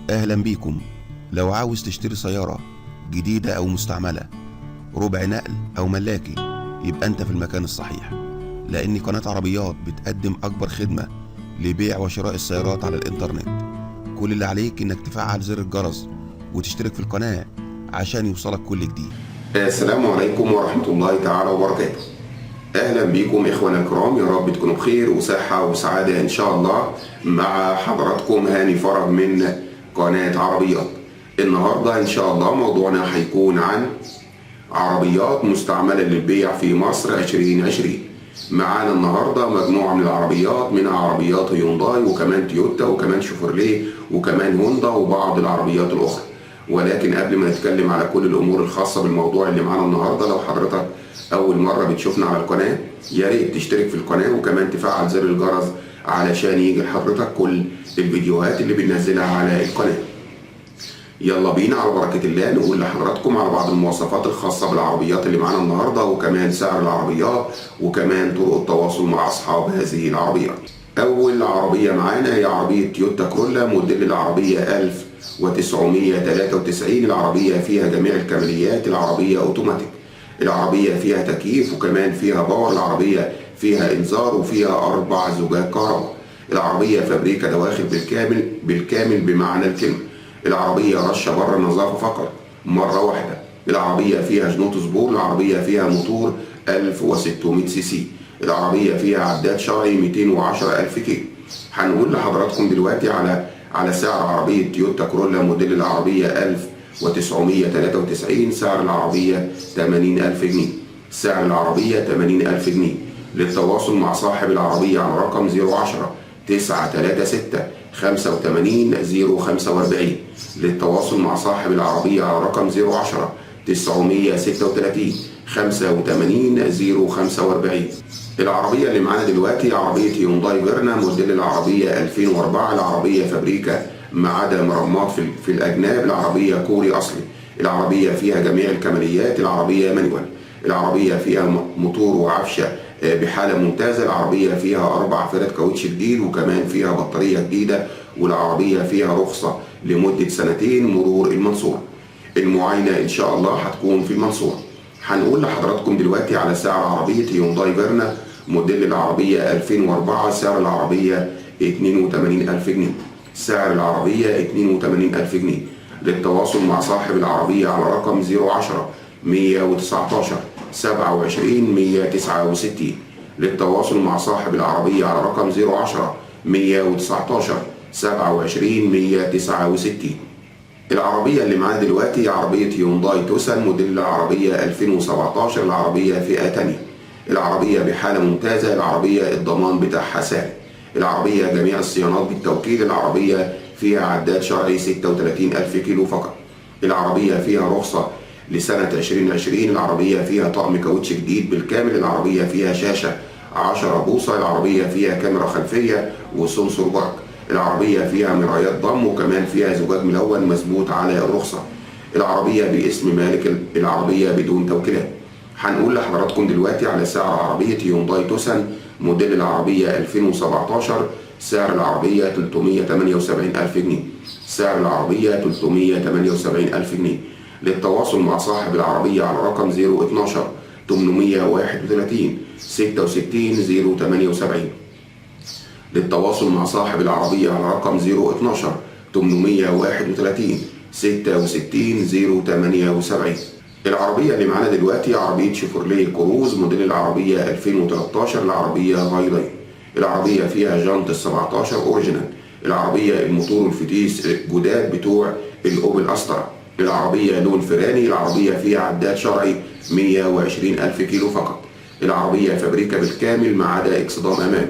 أهلا بيكم. لو عاوز تشتري سيارة جديدة أو مستعملة، ربع نقل أو ملاكي، يبقى أنت في المكان الصحيح، لأن قناة عربيات بتقدم أكبر خدمة لبيع وشراء السيارات على الإنترنت. كل اللي عليك إنك تفعل زر الجرس وتشترك في القناة عشان يوصلك كل جديد. السلام عليكم ورحمة الله تعالى وبركاته. أهلا بكم إخوانا الكرام، يا رب تكونوا بخير وصحة وسعادة إن شاء الله. مع حضراتكم هاني فرج من قناة عربيات. النهاردة إن شاء الله موضوعنا هيكون عن عربيات مستعملة للبيع في مصر 2020. معانا النهاردة مجموعة من العربيات، منها عربيات هيونداي وكمان تويوتا وكمان شيفروليه وكمان هوندا وبعض العربيات الأخرى. ولكن قبل ما نتكلم على كل الأمور الخاصة بالموضوع اللي معانا النهاردة، لو حضرتك أول مرة بتشوفنا على القناة يا ريت تشترك في القناة وكمان تفعل زر الجرس علشان يجي لحضرتك كل الفيديوهات اللي بننزلها على القناة. يلا بينا على بركة الله نقول لحضراتكم على بعض المواصفات الخاصة بالعربيات اللي معانا النهاردة، وكمان سعر العربيات وكمان طرق التواصل مع أصحاب هذه العربيات. أول عربية معانا هي عربية تويوتا كرولا موديل العربية 1993. العربية فيها جميع الكماليات، العربية أوتوماتيك، العربية فيها تكييف وكمان فيها باور، العربية فيها إنذار وفيها 4 زجاج كهرباء، العربية فابريكا دواخل بالكامل بمعنى الكلمة، العربية رشة بره النظافة فقط مرة واحدة، العربية فيها جنوط سبور، العربية فيها موتور 1600 سي سي، العربية فيها عداد شرعي 210,000 كيلو. هنقول لحضراتكم دلوقتي على سعر عربية تويوتا كرولا موديل العربية 1993. سعر العربية 80,000 جنيه، سعر العربية 80,000 جنيه. للتواصل مع صاحب العربية على رقم 010 936 85 045. للتواصل مع صاحب العربية على رقم 010 936 85 045. العربية اللي معانا دلوقتي عربية هيونداي فيرنا موديل العربية 2004. العربية فابريكا ما عدا مرمات في الأجناب، العربية كوري أصلي، العربية فيها جميع الكماليات، العربية مانيوال، العربية فيها موتور وعفشة بحالة ممتازة، العربية فيها 4 فرد كاوتش جديد وكمان فيها بطارية جديدة، والعربية فيها رخصة لمدة 2 مرور المنصورة. المعاينة إن شاء الله هتكون في المنصورة. هنقول لحضراتكم دلوقتي على سعر عربية هيونداي فيرنا موديل العربية 2004. سعر العربية 82,000 جنيه، سعر العربية 82,000 جنيه. للتواصل مع صاحب العربية على رقم 010 119 27 169. للتواصل مع صاحب العربية على رقم 010 119 27 169. العربية اللي معانا دلوقتي عربية هيونداي توسان موديل العربية 2017. العربية فئة تانية، العربية بحالة ممتازة، العربية الضمان بتاعها سهل، العربية جميع الصيانات بالتوكيد، العربية فيها عداد شرعي 36,000 كيلو فقط، العربية فيها رخصة لسنة 2020، العربية فيها طقم كاوتش جديد بالكامل، العربية فيها شاشة 10 بوصة، العربية فيها كاميرا خلفية وسنسور برق، العربية فيها مرايات ضم وكمان فيها زجاج ملون مثبوت على الرخصة، العربية باسم مالك العربية بدون توكيلات. هنقول لحضراتكم دلوقتي على سعر عربية هيونداي توسان موديل العربية 2017. سعر العربية 378,000 جنيه، سعر العربية 378,000 جنيه. للتواصل مع صاحب العربية على رقم 012 831 66 078. للتواصل مع صاحب العربية على رقم 012 831 66 078. العربية اللي معانا دلوقتي عربية شيفروليه كروز موديل العربية 2013. العربية هاي لاين، العربية فيها جنط 17 اوريجينال، العربية الموتور والفتيس جداد بتوع الأوبل أسترا، العربية لون فراني، العربية فيها عداد شرعي 120,000 كيلو فقط، العربية فابريكا بالكامل ما عدا اكسدام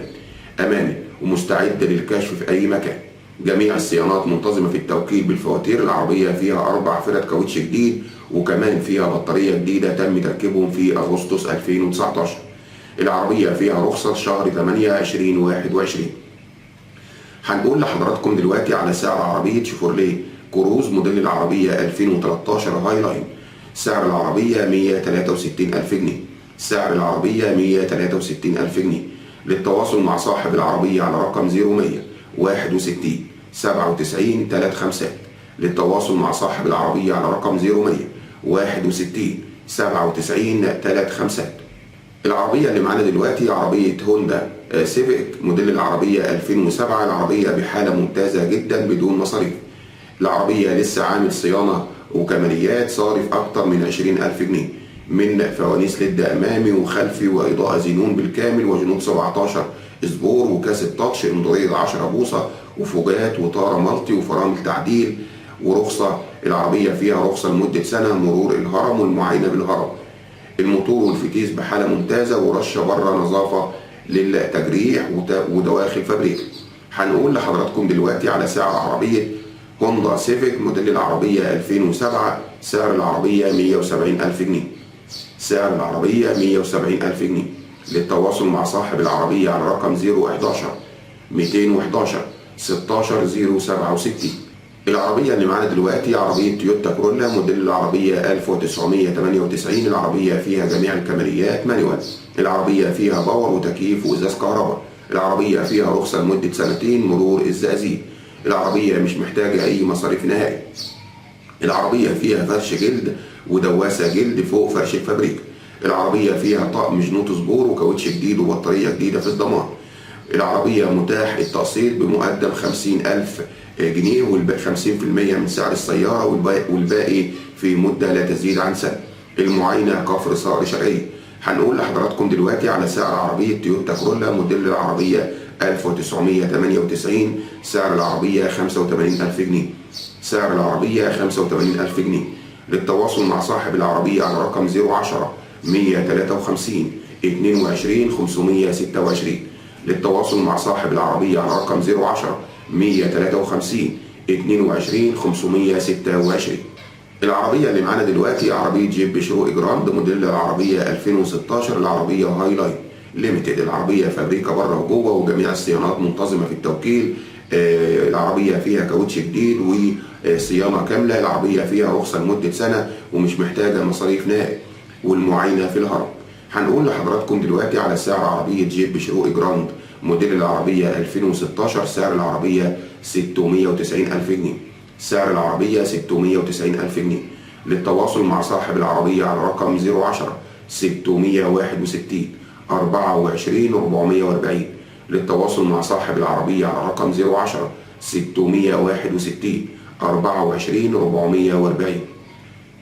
أمامي ومستعدة للكشف في أي مكان، جميع الصيانات منتظمة في التوكيل بالفواتير، العربية فيها 4 فرد كاوتش جديد وكمان فيها بطارية جديدة تم تركيبهم في أغسطس 2019، العربية فيها رخصة شهر 8 2021. هنقول لحضراتكم دلوقتي على سعر عربية شيفروليه كروز موديل العربية 2013 هاي لاين. سعر العربية 163,000 جنيه، سعر العربية 163,000 جنيه. للتواصل مع صاحب العربية على رقم 0100 61 97 35 للتواصل مع صاحب العربية على رقم 0100 61 97 35. العربية اللي معانا دلوقتي عربية هوندا سيفيك موديل العربية 2007. العربية بحالة ممتازة جدا بدون مصاريف. العربية لسه عامل صيانة وكماليات، صارف أكتر من 20,000 جنيه من فوانيس ليد أمامي وخلفي وإضاءة زينون بالكامل وجنود 17 سبور وكاسة تاتش اندرويد 10 بوصة وفوجات وطارة مالتي وفرامل تعديل ورخصة. العربية فيها رخصة لمدة سنة، مرور الهرم والمعاينة بالهرم. الموتور والفتيس بحالة ممتازة ورشة بره نظافة للتجريح ودواخل فابريك. هنقول لحضراتكم دلوقتي على سعر عربية هوندا سيفيك موديل العربية 2007. سعر العربية 170,000 جنيه. سعر العربية 170,000 جنيه. للتواصل مع صاحب العربية على رقم 011 211 16 067. العربية اللي معانا دلوقتي عربية تويوتا كورولا موديل العربية 1998. العربية فيها جميع الكماليات مانيوال. العربية فيها باور وتكييف وإزاز كهرباء. العربية فيها رخصة لمدة 2 سنين، مرور الزقازيق. العربية مش محتاجة أي مصاريف نهائي. العربية فيها فرش جلد ودواسة جلد فوق فرش الفابريك. العربية فيها طقم جنوط سبور وكاوتش جديد وبطارية جديدة في الضمان. العربية متاح التقسيط بمقدم 50,000 جنيه والباقي 50% من سعر السيارة والباقي في مدة لا تزيد عن سنة. المعاينة كفر صقر شرقية. هنقول لحضراتكم دلوقتي على سعر عربية تويوتا كورولا موديل العربية 1998. سعر العربية 85,000 جنيه. سعر العربية 85,000 جنيه. للتواصل مع صاحب العربية على رقم 010 153 22 526. للتواصل مع صاحب العربية على رقم 010 153 22 526. العربية اللي معانا دلوقتي عربية جيب شروق جراند موديل العربية 2016. العربية هايلايت ليميتد. العربية فابريكا بره وجوه وجميع الصيانات منتظمة في التوكيل. العربية فيها كاوتش جديد وصيانة كاملة. العربية فيها رخصة لمدة سنة ومش محتاجة مصاريف نهائي والمعاينة في الهرم. هنقول لحضراتكم دلوقتي على سعر عربية جيب شروق جراند موديل العربية 2016. سعر العربية 690,000 جنيه. سعر العربية 690,000 جنيه. للتواصل مع صاحب العربية على رقم 010 661 24 440. للتواصل مع صاحب العربية على رقم 010 661 24 440.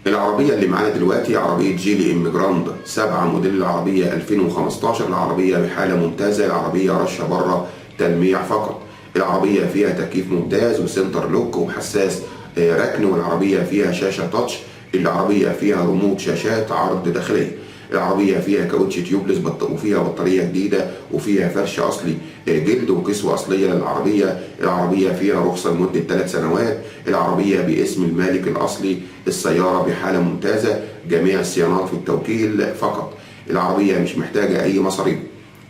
العربية اللي معانا دلوقتي عربية جيلي ام جراند 7 موديل العربية 2015. العربية بحالة ممتازة. العربية رشة بره تلميع فقط. العربية فيها تكييف ممتاز وسنتر لوك وحساس ركن. والعربية فيها شاشة تاتش. العربية فيها ريموت شاشات عرض داخلية. العربية فيها كاوتش تيوبلس وفيها بطارية جديدة وفيها فرش أصلي جلد وكسوة أصلية للعربية. العربية فيها رخصة لمدة 3 سنوات. العربية باسم المالك الأصلي. السيارة بحالة ممتازة. جميع الصيانات في التوكيل فقط. العربية مش محتاجة أي مصاريف.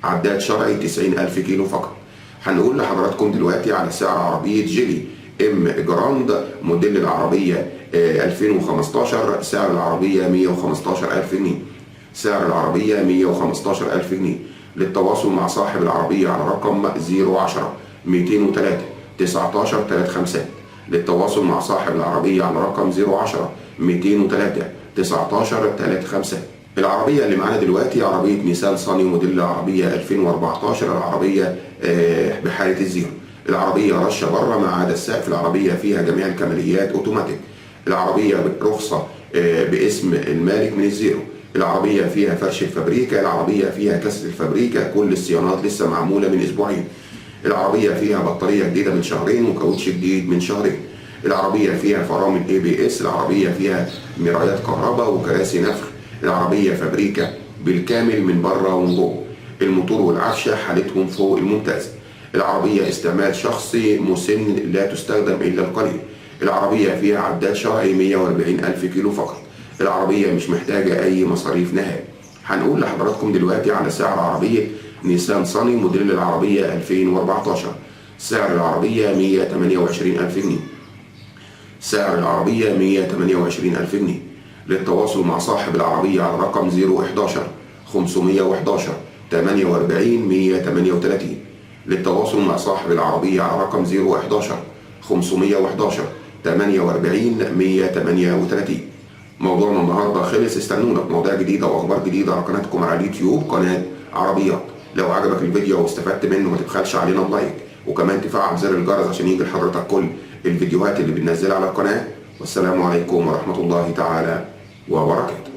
عداد شرعي 90,000 كيلو فقط. هنقول لحضراتكم دلوقتي على سعر عربية جيلي ام جراند موديل العربية 2015. سعر العربية 115,000 جنيه. سعر العربية 115,000 جنيه. للتواصل مع صاحب العربية على رقم 010 203 19 35. للتواصل مع صاحب العربية على رقم 010 203 19 35. العربية اللي معانا دلوقتي عربية نيسان صاني موديل العربية 2014. العربية بحالة الزيرو. العربية رشة بره ما عدا السقف. العربية فيها جميع الكماليات اوتوماتيك. العربية برخصة باسم المالك من الزيرو. العربية فيها فرش الفابريكا. العربية فيها كسر الفابريكا. كل الصيانات لسه معمولة من أسبوعين. العربية فيها بطارية جديدة من 2 شهر وكاوتش جديد من 2 شهر. العربية فيها فرامل ABS. العربية فيها مرايات كهرباء وكراسي نفخ. العربية فابريكا بالكامل من بره ومن جوه. الموتور والعفشة حالتهم فوق الممتازة. العربية استعمال شخصي مسن لا تستخدم إلا القليل. العربية فيها عداد شرعي 140,000 كيلو فقط. العربية مش محتاجة أي مصاريف نهائي. هنقول لحضراتكم دلوقتي على سعر عربية نيسان صاني موديل العربية 2014. سعر العربية 128,000 جنيه. سعر العربية 128,000 جنيه. للتواصل مع صاحب العربية على رقم 011 511 48 138. للتواصل مع صاحب العربية على رقم 011 511 48 138. موضوعنا النهارده خلص. استنونا في مواضيع جديدة وأخبار جديدة على قناتكم على اليوتيوب، قناة عربيات. لو عجبك الفيديو واستفدت منه ما تبخلش علينا بلايك، وكمان تفعل زر الجرس عشان يجي لحضرتك كل الفيديوهات اللي بننزلها على القناة. والسلام عليكم ورحمة الله تعالى وبركاته.